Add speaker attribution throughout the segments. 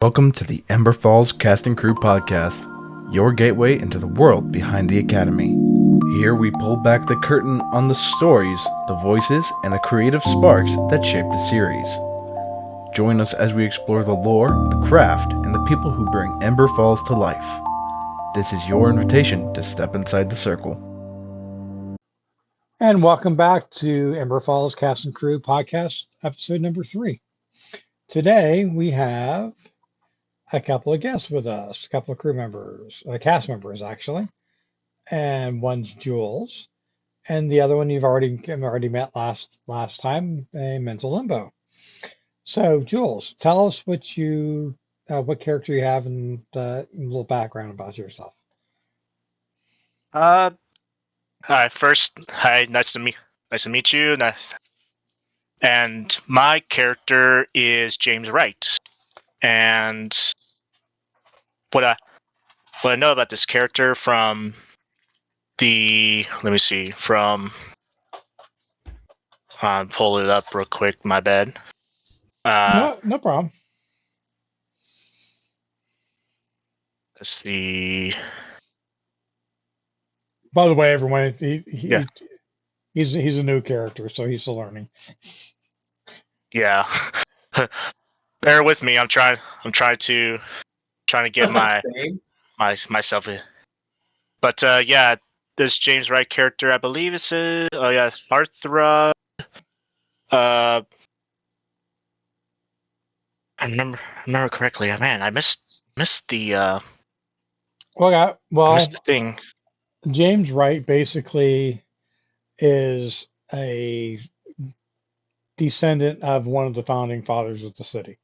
Speaker 1: Welcome to the Ember Falls Cast and Crew Podcast, your gateway into the world behind the Academy. Here we pull back the curtain on the stories, the voices, and the creative sparks that shape the series. Join us as we explore the lore, the craft, and the people who bring Ember Falls to life. This is your invitation to step inside the circle.
Speaker 2: And welcome back to Ember Falls Cast and Crew Podcast, episode number 3. Today we have a couple of guests with us, a couple of crew members, cast members actually, and one's Jules, and the other one you've already met last time, a Mental Limbo. So Jules, tell us what character you have and a little background about yourself.
Speaker 3: Hi. First, hi. Nice to meet you. And my character is James Wright. And what I know about this character from pull it up real quick. My bad.
Speaker 2: No problem.
Speaker 3: Let's see.
Speaker 2: By the way, everyone,
Speaker 3: Yeah.
Speaker 2: he's a new character, so he's still learning.
Speaker 3: Yeah. Bear with me. I'm trying to get myself in. But yeah, this James Wright character, I believe it's Heartthrob. I remember correctly. Man, I missed the missed the thing.
Speaker 2: James Wright basically is a descendant of one of the founding fathers of the city.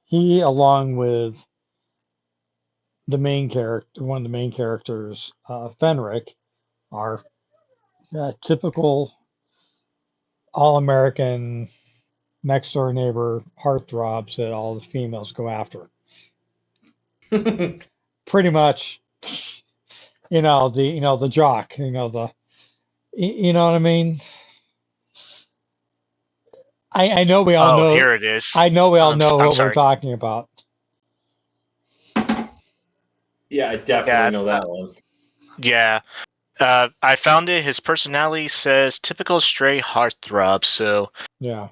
Speaker 2: He, along with one of the main characters, Fenric, are typical all-American next door neighbor heartthrobs that all the females go after. Pretty much, the jock, you know what I mean? I know we all know.
Speaker 3: Here it is.
Speaker 2: I know we all know
Speaker 3: I'm
Speaker 2: what
Speaker 3: sorry.
Speaker 2: we're talking about.
Speaker 4: Yeah, I definitely know that one.
Speaker 3: Yeah. I found it. His personality says typical stray heartthrob. So
Speaker 2: Yeah.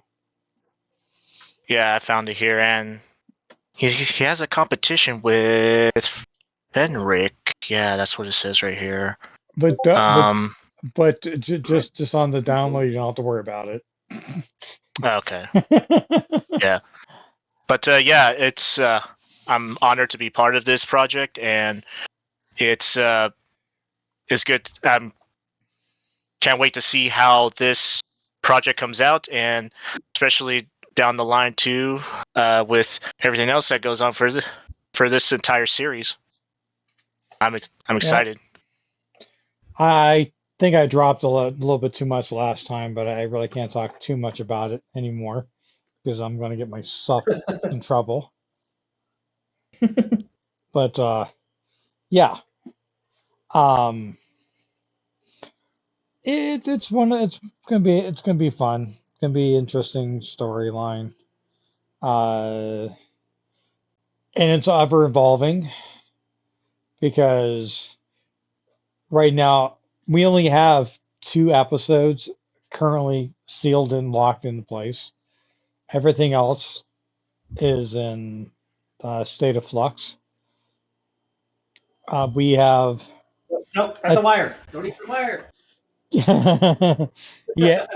Speaker 3: I found it here, and he has a competition with Fenric. Yeah, that's what it says right here.
Speaker 2: But just on the download, you don't have to worry about it.
Speaker 3: Okay. Yeah. But it's I'm honored to be part of this project, and it's good. Can't wait to see how this project comes out, and especially down the line too, with everything else that goes on for this entire series. I'm excited.
Speaker 2: I think I dropped a little bit too much last time, but I really can't talk too much about it anymore because I'm going to get myself in trouble. But yeah, it's gonna be fun. It's gonna be interesting storyline. And it's ever evolving because right now we only have 2 episodes currently sealed and locked into place. Everything else is in state of flux. We have
Speaker 4: Nope, cut the wire. Don't eat the wire.
Speaker 2: yeah,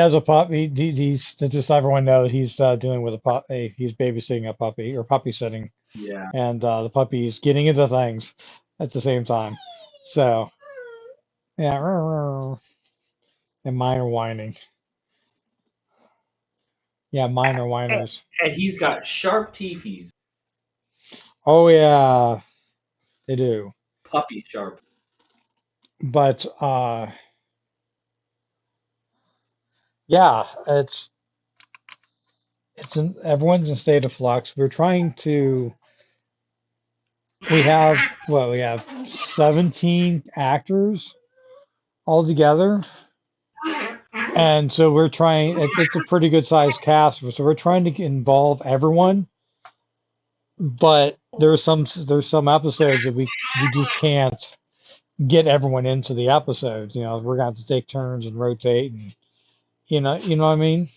Speaker 2: as a puppy, he's just so everyone knows he's dealing with he's babysitting a puppy or puppy sitting.
Speaker 4: Yeah.
Speaker 2: And the puppy's getting into things at the same time. So yeah, and mine are whining. Yeah, mine are whiners.
Speaker 4: And he's got sharp teethies.
Speaker 2: Oh yeah, they do.
Speaker 4: Puppy sharp.
Speaker 2: But yeah, everyone's in state of flux. We have 17 actors altogether. And so we're trying. It's a pretty good sized cast, so we're trying to involve everyone. But there's some episodes that we just can't get everyone into the episodes. You know, we're gonna have to take turns and rotate, and you know what I mean.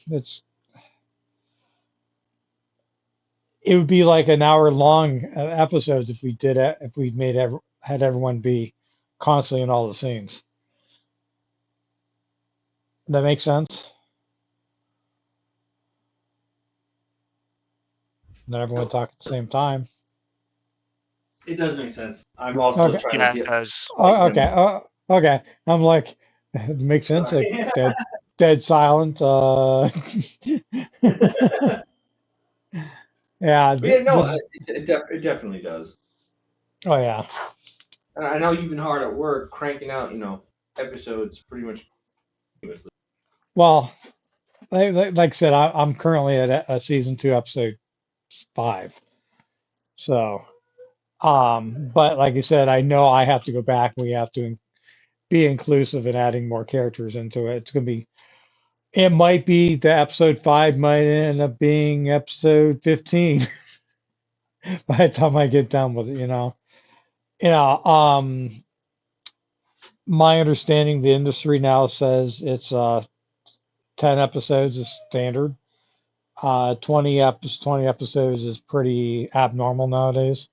Speaker 2: It would be like an hour long episodes if we did it, if we had everyone be constantly in all the scenes. That makes sense. Not everyone talk at the same time.
Speaker 4: It does make sense. I'm also
Speaker 2: Okay.
Speaker 4: trying to
Speaker 3: Yeah,
Speaker 4: deal.
Speaker 3: because
Speaker 2: Okay. Okay. I'm like, it makes sense. Like
Speaker 4: Sorry.
Speaker 2: dead silent. Yeah.
Speaker 4: But yeah, no,
Speaker 2: This.
Speaker 4: it definitely does.
Speaker 2: Oh yeah.
Speaker 4: And I know you've been hard at work cranking out, episodes pretty much continuously.
Speaker 2: Well, like I said, I'm currently at a season 2, episode 5. So, but like I said, I know I have to go back. We have to be inclusive in adding more characters into it. It's gonna be. It might be the episode 5 might end up being episode 15 by the time I get done with it. Yeah. My understanding, the industry now says it's 10 episodes is standard. 20 episodes is pretty abnormal nowadays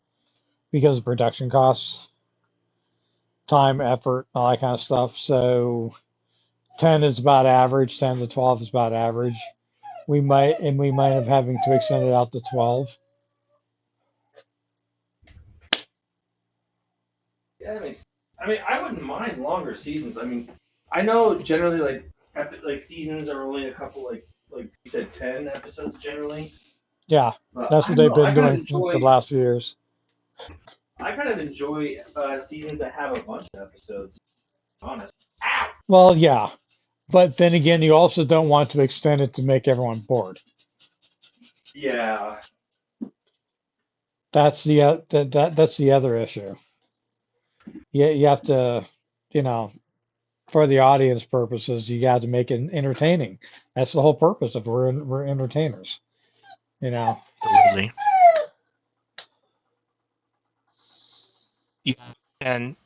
Speaker 2: because of production costs, time, effort, all that kind of stuff. So 10 is about average. 10 to 12 is about average. We might have having to extend it out to 12.
Speaker 4: Yeah, that makes. I mean, I wouldn't mind longer seasons. I mean, I know generally like seasons are only a couple like you said 10 episodes generally.
Speaker 2: Yeah,
Speaker 4: But
Speaker 2: that's
Speaker 4: I
Speaker 2: what
Speaker 4: don't
Speaker 2: they've
Speaker 4: know.
Speaker 2: been doing for the last few years.
Speaker 4: I kind of enjoy seasons that have a bunch of episodes. Honest.
Speaker 2: Well, yeah, but then again, you also don't want to extend it to make everyone bored.
Speaker 4: Yeah.
Speaker 2: That's that's the other issue. You have to, you know, for the audience purposes, you got to make it entertaining. That's the whole purpose of we're entertainers. You know.
Speaker 3: absolutely. Yeah, and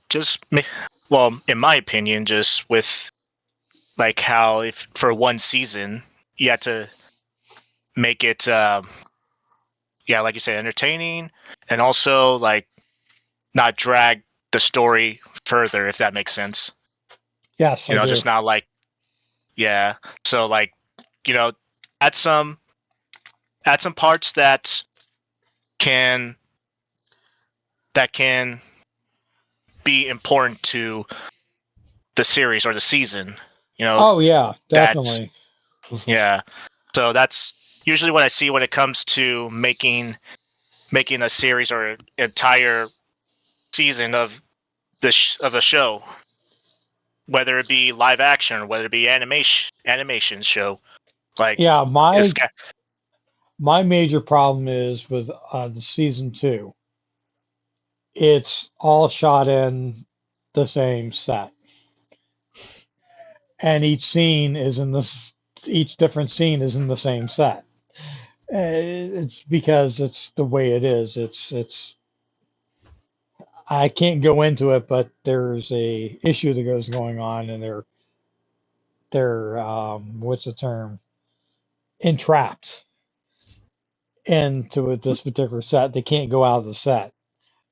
Speaker 3: well, in my opinion, just with like how if for one season you had to make it, yeah, like you said, entertaining, and also like not drag the story further, if that makes sense.
Speaker 2: Yes, I do.
Speaker 3: Just not like, yeah. So like, you know, add some add some parts can that can be important to the series or the season.
Speaker 2: Oh yeah,
Speaker 3: That
Speaker 2: definitely.
Speaker 3: yeah. So that's usually what I see when it comes to making a series or an entire season of of a show, whether it be live action or whether it be animation show. Like
Speaker 2: Yeah,
Speaker 3: it's
Speaker 2: my major problem is with the season 2. It's all shot in the same set, and each different scene is in the same set. It's because it's the way it is. It's I can't go into it, but there's a issue that goes going on, and they're what's the term, entrapped into this particular set. They can't go out of the set,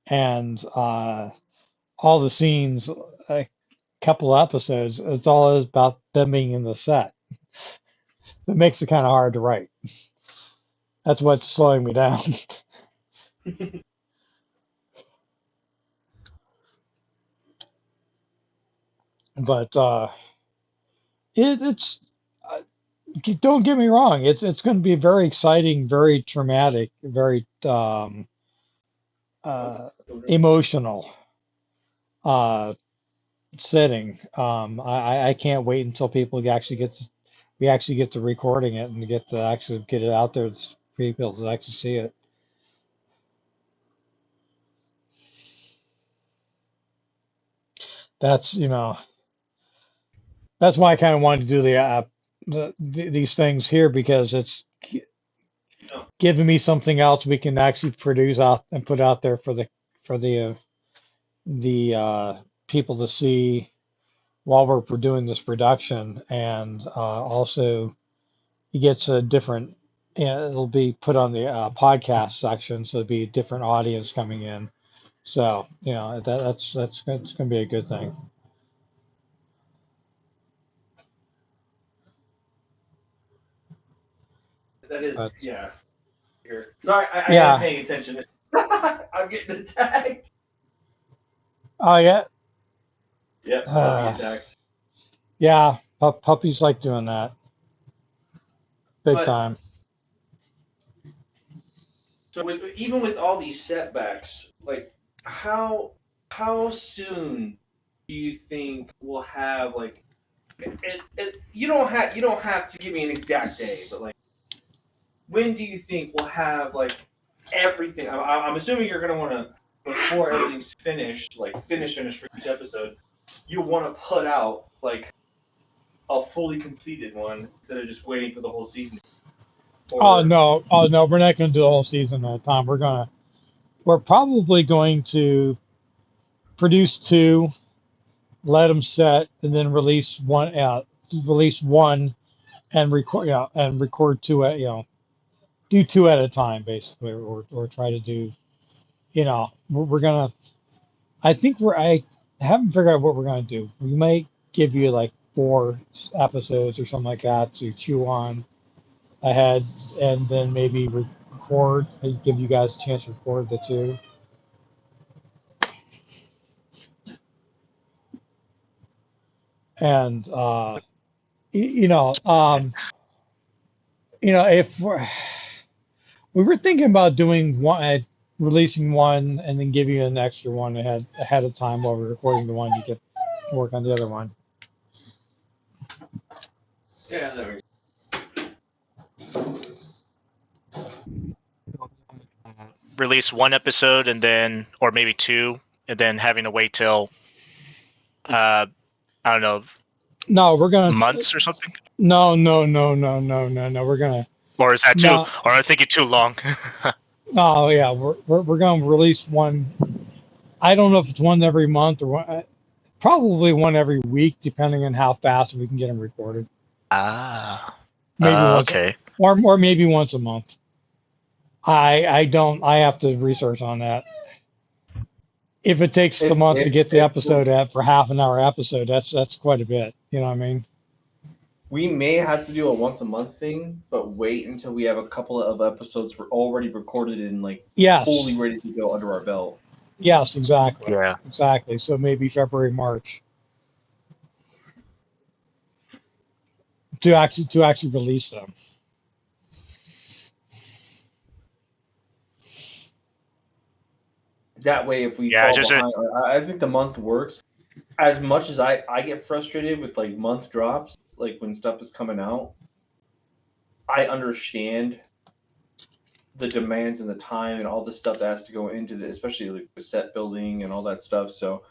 Speaker 2: and all the scenes, a couple episodes, it's all about them being in the set. It makes it kind of hard to write. That's what's slowing me down. But it's don't get me wrong. It's going to be very exciting, very traumatic, very uh, emotional uh, setting. I can't wait until people actually we actually get to recording it and get to actually get it out there for people to actually see it. That's that's why I kind of wanted to do the these things here because it's
Speaker 4: No.
Speaker 2: giving me something else we can actually produce out and put out there for the people to see while we're doing this production, and also he gets a different. It'll be put on the podcast section, so it'll be a different audience coming in. So that's going to be a good thing.
Speaker 4: That is,
Speaker 2: But
Speaker 4: yeah. Here. Sorry, I am
Speaker 2: yeah,
Speaker 4: paying attention. I'm getting attacked.
Speaker 2: oh yeah,
Speaker 4: Yep, puppy
Speaker 2: uh,
Speaker 4: attacks.
Speaker 2: yeah. Puppies like doing that big
Speaker 4: But
Speaker 2: time.
Speaker 4: so even with all these setbacks, like how soon do you think we'll have like you don't have to give me an exact day, but like when do you think we'll have like everything? I'm assuming you're gonna want to before everything's finished, like finish for each episode. You want to put out like a fully completed one instead of just waiting for the whole season. Or
Speaker 2: Oh no, we're not going to do the whole season at a time. We're probably going to produce two, let them set, and then release one out, release one, and record, and record two at, do two at a time, basically, or try to do, we're gonna. I haven't figured out what we're gonna do. We might give you like four episodes or something like that to chew on ahead, and then maybe record, give you guys a chance to record the two. And you know, if we were thinking about doing one, releasing one, and then giving you an extra one ahead of time while we're recording the one, you get to work on the other one.
Speaker 4: yeah, there we
Speaker 3: Release one episode and then, or maybe two, and then having to wait till, I don't know,
Speaker 2: No, we're gonna.
Speaker 3: months or something.
Speaker 2: No. We're gonna.
Speaker 3: Or is that too?
Speaker 2: No,
Speaker 3: Or am I thinking too long?
Speaker 2: no, yeah, we're gonna release one. I don't know if it's one every month or one, probably one every week, depending on how fast we can get them recorded.
Speaker 3: Ah.
Speaker 2: Maybe once,
Speaker 3: Okay.
Speaker 2: or maybe once a month. I don't. I have to research on that. If it takes the month to get the episode at for half an hour episode, that's quite a bit. You know what I mean?
Speaker 5: We may have to do a once a month thing, but wait until we have a couple of episodes already recorded and like
Speaker 2: Yes.
Speaker 5: fully ready to go under our belt.
Speaker 2: Yes, exactly.
Speaker 3: Yeah.
Speaker 2: Exactly. So maybe February, March to actually release them.
Speaker 5: That way, if we
Speaker 3: Yeah,
Speaker 5: fall
Speaker 3: just
Speaker 5: behind, I think the month works. As much as I get frustrated with like month drops, like when stuff is coming out, I understand the demands and the time and all the stuff that has to go into it, especially like the set building and all that stuff. So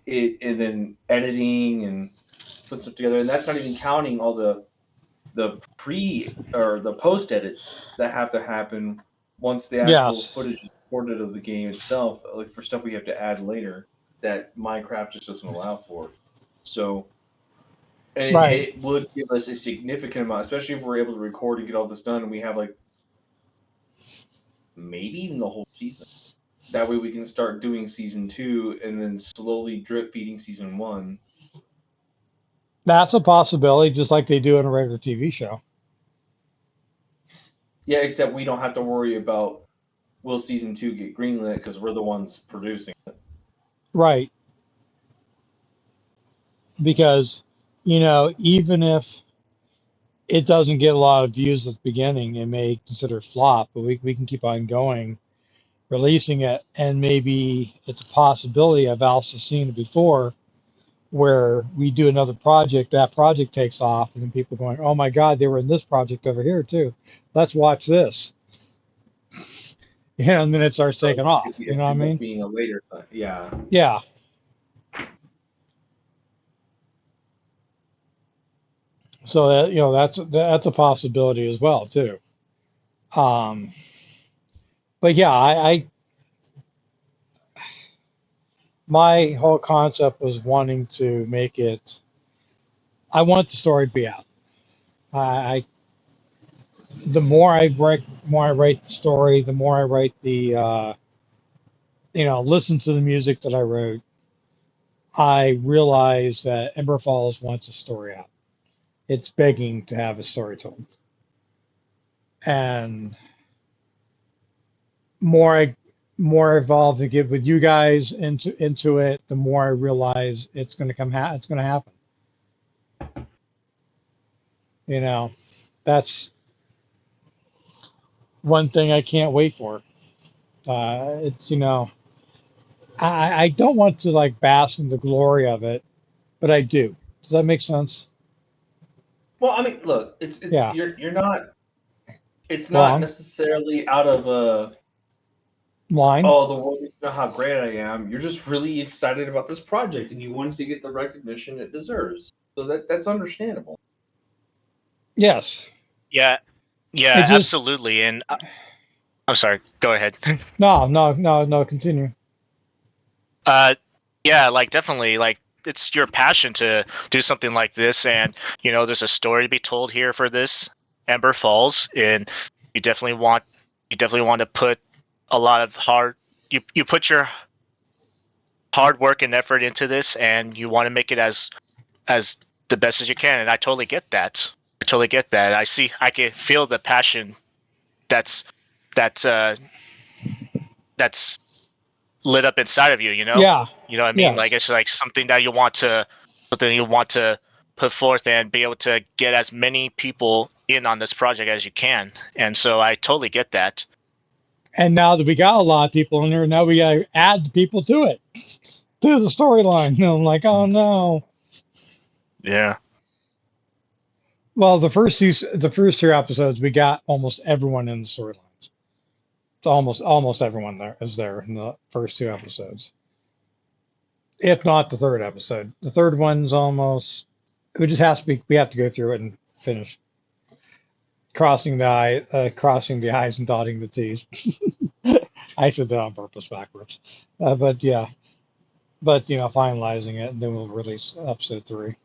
Speaker 5: and then editing and put stuff together, and that's not even counting all the pre or the post edits that have to happen once the actual
Speaker 2: Yes.
Speaker 5: footage is recorded of the game itself, like for stuff we have to add later that Minecraft just doesn't allow for. So, and
Speaker 2: Right.
Speaker 5: it would give us a significant amount, especially if we're able to record and get all this done, and we have like maybe even the whole season. That way we can start doing season 2 and then slowly drip feeding season 1.
Speaker 2: That's a possibility, just like they do in a regular TV show.
Speaker 5: Yeah, except we don't have to worry about will season 2 get greenlit because we're the ones producing it.
Speaker 2: Right. Because, even if it doesn't get a lot of views at the beginning, it may consider flop, but we can keep on going, releasing it, and maybe it's a possibility. I've also seen it before where we do another project, that project takes off, and then people going, oh my God, they were in this project over here too. Let's watch this. And then it starts
Speaker 5: So
Speaker 2: taking off.
Speaker 5: it
Speaker 2: You know what I
Speaker 5: ends up
Speaker 2: mean?
Speaker 5: being a later thing. Yeah.
Speaker 2: Yeah. So that that's a possibility as well too. Um, but yeah, I my whole concept was wanting to make it. I want the story to be out. I the more I write the story, the more I write the listen to the music that I wrote. I realize that Ember Falls wants a story out. It's begging to have a story told, and more I more involved to get with you guys into it, the more I realize it's going to it's going to happen. You know, that's one thing I can't wait for. It's I don't want to like bask in the glory of it, but I do. Does that make sense?
Speaker 5: Well, I mean, look,
Speaker 2: Yeah.
Speaker 5: you're not. It's
Speaker 2: Go
Speaker 5: not
Speaker 2: on.
Speaker 5: necessarily out of
Speaker 2: Line.
Speaker 5: oh, the world needs to know how great I am. You're just really excited about this project and you want to get the recognition it deserves. So that's understandable.
Speaker 2: Yes.
Speaker 3: Yeah,
Speaker 2: It
Speaker 3: yeah,
Speaker 2: just
Speaker 3: absolutely. And I'm sorry. Go ahead.
Speaker 2: no. Continue.
Speaker 3: Uh, yeah, like definitely, like it's your passion to do something like this, and there's a story to be told here for this Ember Falls, and you definitely want you definitely want to put a lot of you put your hard work and effort into this, and you want to make it as the best as you can, and I totally get that. I totally get that. I can feel the passion that's that's uh that's lit up inside of you,
Speaker 2: Yeah.
Speaker 3: you know what I mean, like
Speaker 2: Yes.
Speaker 3: it's like something you want to put forth and be able to get as many people in on this project as you can, and so I totally get that.
Speaker 2: And now that we got a lot of people in there, now we got to add the people to it, to the storyline. And I'm like, oh no.
Speaker 3: Yeah,
Speaker 2: Well, the first two episodes, we got almost everyone in the storylines. It's almost everyone there is there in the first two episodes, if not the third episode. The third one's almost. It just has to be. We have to go through it and finish crossing the i's and dotting the t's. I said that on purpose backwards, but yeah. But finalizing it, and then we'll release episode three.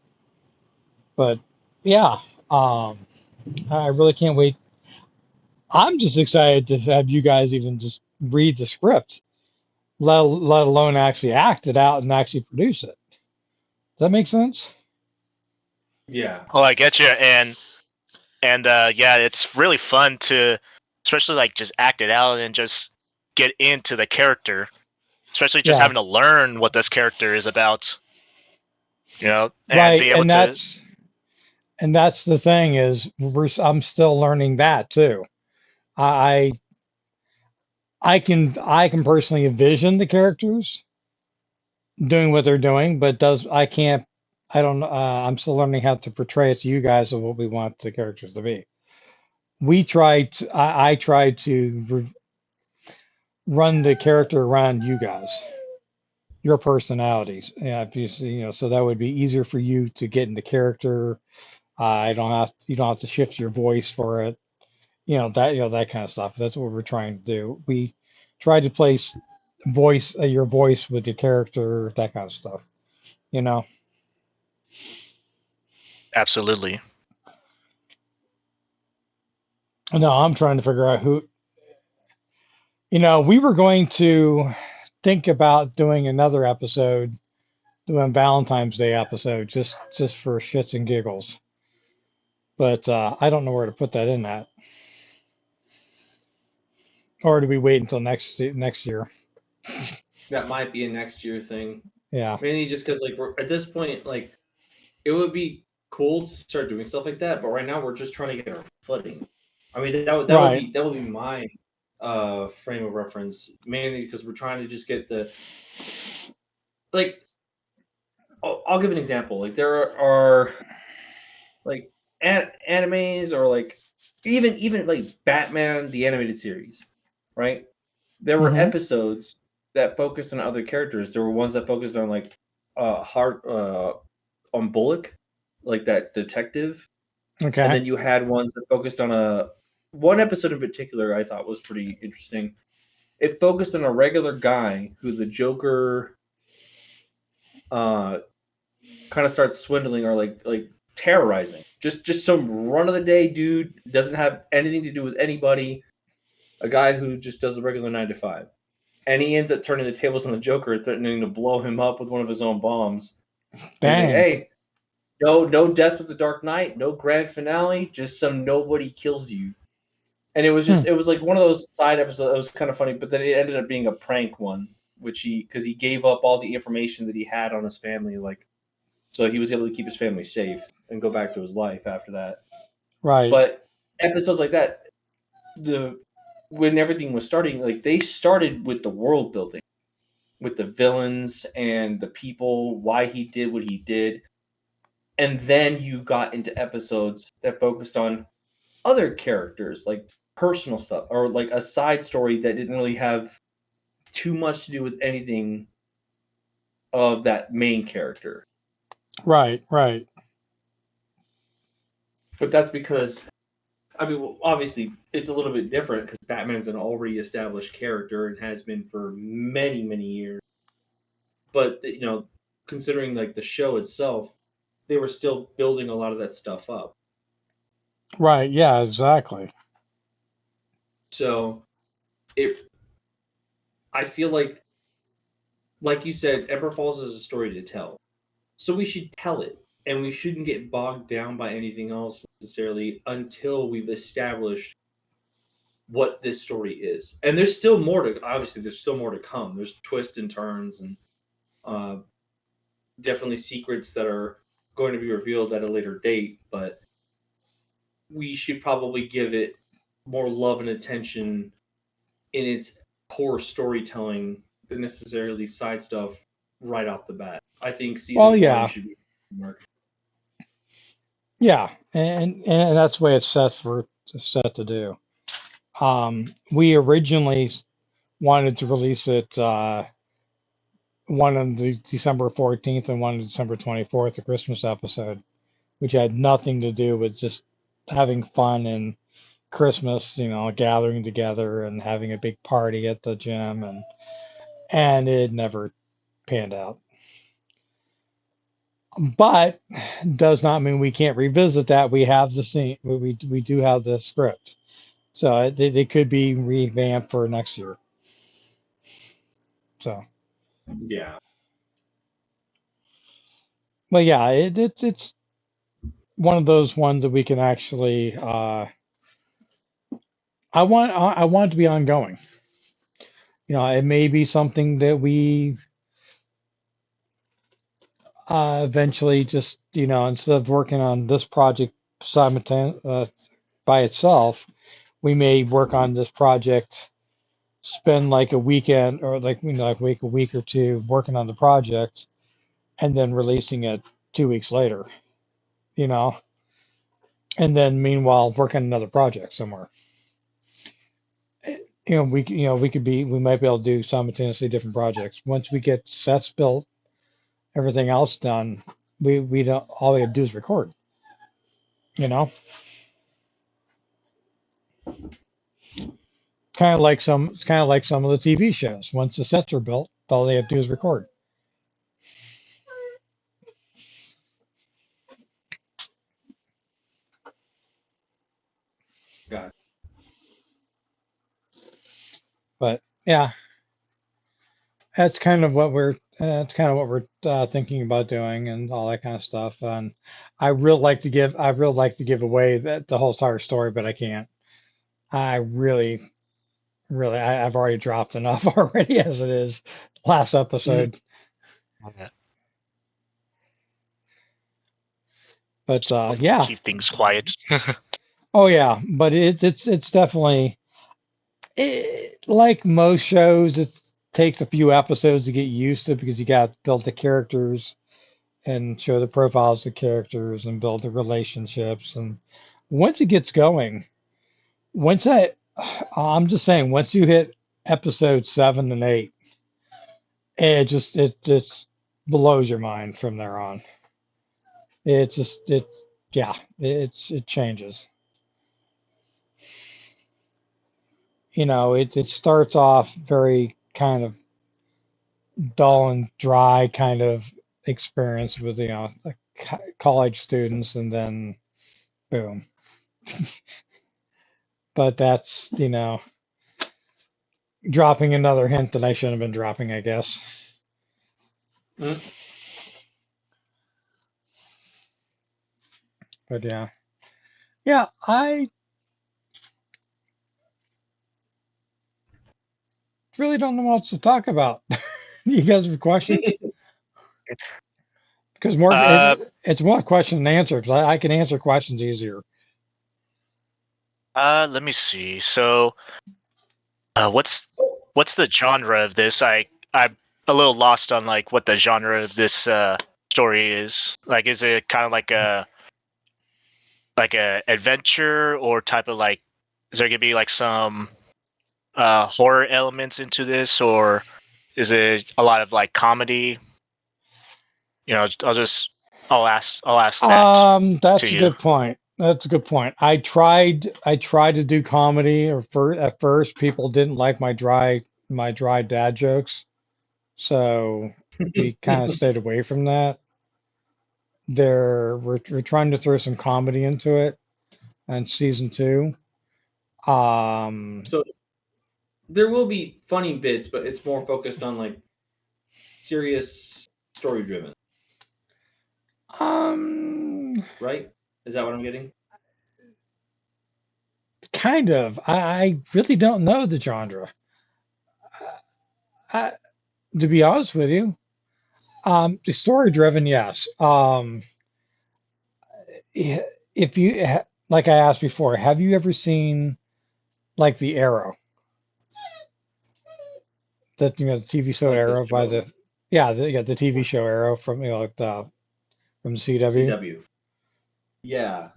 Speaker 2: But yeah, um, I really can't wait. I'm just excited to have you guys even just read the script, let alone actually act it out and actually produce it. Does that make sense?
Speaker 5: Yeah.
Speaker 3: oh, I get you. And yeah, it's really fun to especially like just act it out and just get into the character, especially just
Speaker 2: Yeah,
Speaker 3: having to learn what this character is about, and
Speaker 2: right.
Speaker 3: be able to.
Speaker 2: And that's the thing is I'm still learning that too. I I can personally envision the characters doing what they're doing, but does I can't I don't I'm still learning how to portray it to you guys of what we want the characters to be. I tried to run the character around you guys, your personalities. Yeah, if you see, so that would be easier for you to get into character. I don't have you don't have to shift your voice for it. That kind of stuff. That's what we're trying to do. We tried to place your voice with your character, that kind of stuff. You know.
Speaker 3: Absolutely.
Speaker 2: No, I'm trying to figure out who. We were going to think about doing another episode, doing Valentine's Day episode, just for shits and giggles. But I don't know where to put that in that. Or do we wait until next year?
Speaker 5: That might be a next year thing.
Speaker 2: Yeah.
Speaker 5: Mainly just because like we're at this point, like it would be cool to start doing stuff like that, but right now we're just trying to get our footing. I mean
Speaker 2: Right.
Speaker 5: that would be my frame of reference, mainly because we're trying to just get the like I'll give an example. Like there are like animes or like even like Batman the animated series, right? There were
Speaker 2: Mm-hmm.
Speaker 5: episodes that focused on other characters. There were ones that focused on like heart on Bullock, like that detective.
Speaker 2: Okay.
Speaker 5: And then you had ones that focused on one episode in particular I thought was pretty interesting. It focused on a regular guy who the Joker kind of starts swindling or like terrorizing. Just some run of the day dude, doesn't have anything to do with anybody. A guy who just does the regular 9 to 5. And he ends up turning the tables on the Joker, threatening to blow him up with one of his own bombs. He's like,
Speaker 2: Dang.
Speaker 5: hey, no death with the Dark Knight, no grand finale, just some nobody kills you. And it was it was like one of those side episodes that was kind of funny, but then it ended up being a prank one, because he gave up all the information that he had on his family, like, so he was able to keep his family safe and go back to his life after that.
Speaker 2: Right.
Speaker 5: But episodes like that, when everything was starting, like they started with the world building, with the villains and the people, why he did what he did. And then you got into episodes that focused on other characters, like personal stuff, or like a side story that didn't really have too much to do with anything of that main character.
Speaker 2: Right. Right.
Speaker 5: But that's because, I mean, well, obviously it's a little bit different because Batman's an already established character and has been for many, many years. But, considering like the show itself, they were still building a lot of that stuff up.
Speaker 2: Right. Yeah. Exactly.
Speaker 5: So I feel like you said, Ember Falls is a story to tell. So we should tell it, and we shouldn't get bogged down by anything else necessarily until we've established what this story is. And there's still more to come. There's twists and turns and definitely secrets that are going to be revealed at a later date, but we should probably give it more love and attention in its core storytelling than necessarily side stuff right off the bat. I think season one should be mark.
Speaker 2: Yeah, and that's the way it's set to do. We originally wanted to release it one on the December 14th and one on December 24th, the Christmas episode, which had nothing to do with just having fun and Christmas, gathering together and having a big party at the gym, and it never panned out. But does not mean we can't revisit that. We have the scene. We do have the script, so they could be revamped for next year. So
Speaker 5: yeah,
Speaker 2: but yeah, it's one of those ones that we can actually. I want it to be ongoing. It may be something that we eventually just instead of working on this project by itself, we may work on this project, spend like a weekend or like a week or two working on the project, and then releasing it 2 weeks later, and then meanwhile work on another project somewhere. We might be able to do simultaneously different projects. Once we get sets built, everything else done, we don't, all we have to do is record. It's kind of like some of the TV shows. Once the sets are built, all they have to do is record.
Speaker 5: got it.
Speaker 2: But yeah, that's kind of what we're thinking about doing and all that kind of stuff. And I really like to give away the whole entire story, but I can't. I really, I've already dropped enough already as it is. Last episode.
Speaker 3: Okay.
Speaker 2: But yeah.
Speaker 3: Keep things quiet.
Speaker 2: Oh yeah, but it's definitely like most shows. It takes a few episodes to get used to because you got to build the characters and show the profiles of the characters and build the relationships. And once it gets going, I'm just saying, once you hit episode 7 and 8, it just blows your mind from there on. It yeah, it changes. It starts off very kind of dull and dry kind of experience with like college students, and then boom. But that's dropping another hint that I shouldn't have been dropping, I guess.
Speaker 5: Mm.
Speaker 2: But yeah, I really don't know what else to talk about. You guys have questions? Because
Speaker 3: Uh,
Speaker 2: it's more question and answer, because I can answer questions easier.
Speaker 3: let me see. So, what's the genre of this? I'm a little lost on like what the genre of this story is. Like, is it kind of like a adventure or type of like? Is there gonna be like some horror elements into this, or is it a lot of like comedy? I'll ask that to
Speaker 2: That's a
Speaker 3: you.
Speaker 2: good point. That's a good point. I tried to do comedy, at first people didn't like my dry dad jokes, so we kind of stayed away from that. We're trying to throw some comedy into it in season two. Um,
Speaker 5: So there will be funny bits, but it's more focused on like serious story driven,
Speaker 2: um,
Speaker 5: right? Is that what I'm getting?
Speaker 2: kind of. I really don't know the genre. I, to be honest with you, the story driven, yes. If like I asked before, have you ever seen like The Arrow? That the TV show
Speaker 5: Like the
Speaker 2: Arrow by
Speaker 5: show
Speaker 2: the TV show Arrow from from CW.
Speaker 5: CW. Yeah,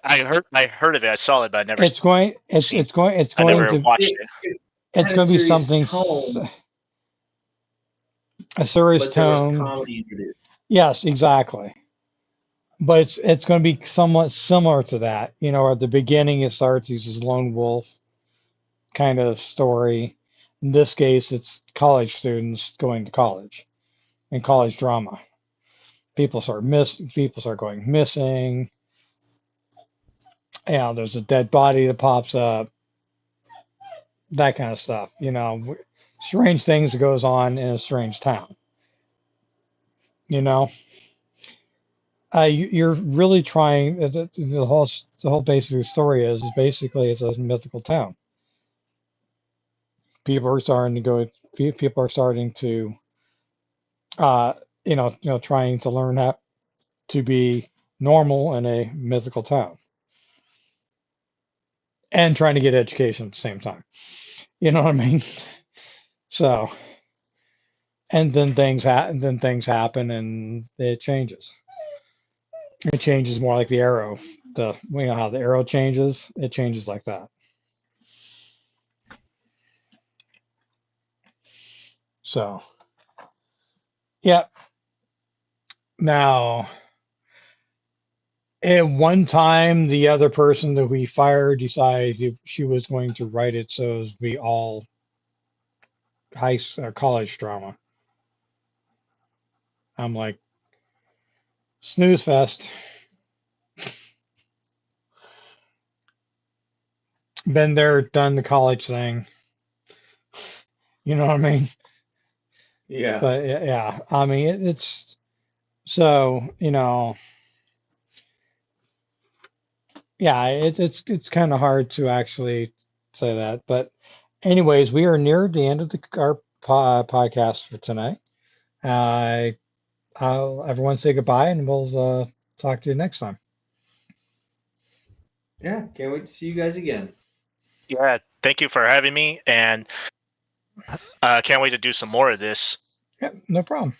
Speaker 3: I heard of it. I saw it, but I never
Speaker 2: It's going it's
Speaker 3: seen.
Speaker 2: it's going it's
Speaker 3: I
Speaker 2: going
Speaker 3: never
Speaker 2: to
Speaker 3: watched
Speaker 5: it,
Speaker 3: it.
Speaker 5: it
Speaker 2: it's
Speaker 5: had a
Speaker 2: going to be
Speaker 5: serious
Speaker 2: something
Speaker 5: tone,
Speaker 2: a serious
Speaker 5: but there was
Speaker 2: tone.
Speaker 5: comedy introduced.
Speaker 2: Yes, exactly. But it's going to be somewhat similar to that. At the beginning it starts he's this lone wolf kind of story. In this case, it's college students going to college and college drama. People start going missing. There's a dead body that pops up, that kind of stuff. Strange things that goes on in a strange town. You know, you're really trying. The whole basic of the story is basically it's a mythical town. People are starting to go. People are starting to, uh, trying to learn how to be normal in a mythical town and trying to get education at the same time. You know what I mean? So, and then things happen and it changes. It changes more like the arrow. How the arrow changes, it changes like that. So, yeah. Now, at one time, the other person that we fired decided she was going to write it so it would be all college drama. I'm like, snooze fest. Been there, done the college thing. You know what I mean?
Speaker 5: Yeah.
Speaker 2: But yeah, I mean it's so yeah, it's kind of hard to actually say that. But anyways, we are near the end of our podcast for tonight. Everyone say goodbye, and we'll talk to you next time.
Speaker 5: Yeah, can't wait to see you guys again.
Speaker 3: Yeah, thank you for having me, and can't wait to do some more of this.
Speaker 2: Yeah, no problem.